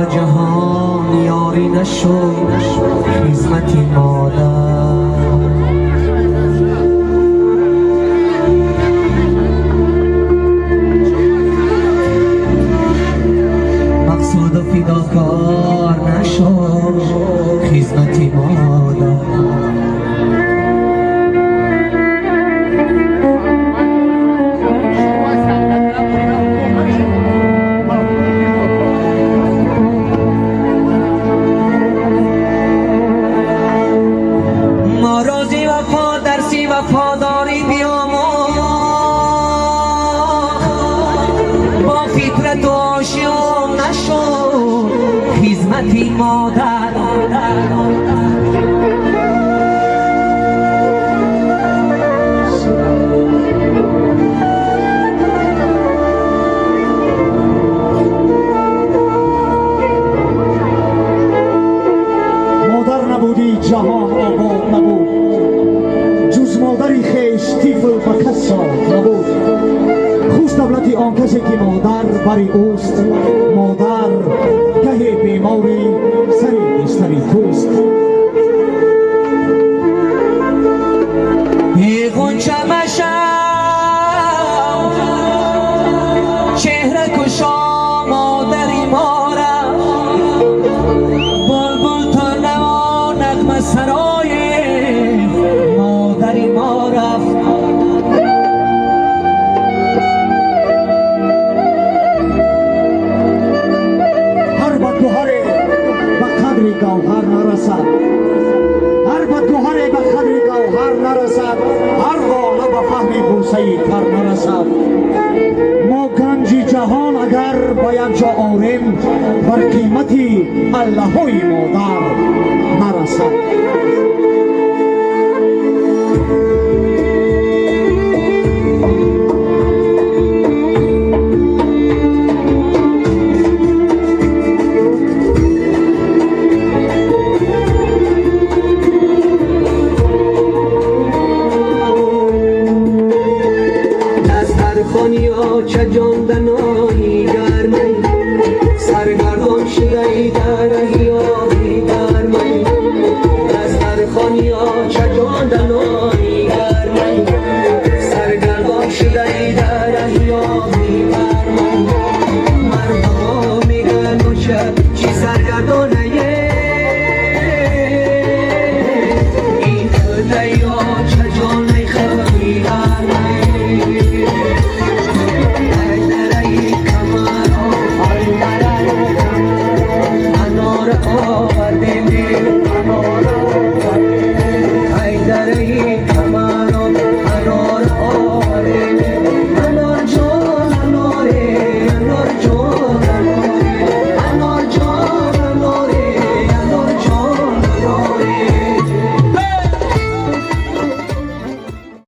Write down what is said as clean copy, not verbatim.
به جهان یاری نشد خدمت مادر. مقصود و فداکار نشد خدمت مادر. وفاداری بیاموز با فطرت و آشیان نشد خدمت مادر. مادر نبودی جهان آباد نبود، مادری خیش طفل به کس شاد نبود. خوش دولتی آن کسی که مادر بری اوست، مادر گهی بیماری سری بستری توست. غنچه مشم چهره کشا مادری ما را، بلبل تا نوا نغمه سرای مادری ما رفت. هر بدگوهره به قدر گوهر نرسد، هر بدگوهره به قدر گوهر نرسد، هر غاله به فهم بوسه تر نرسد. ما گنج جهان اگر به یک جا آریم، بر قیمتی اللهوی مادر نرسد. خانیا چه جان دنایی گرمی سرگردان شیعی در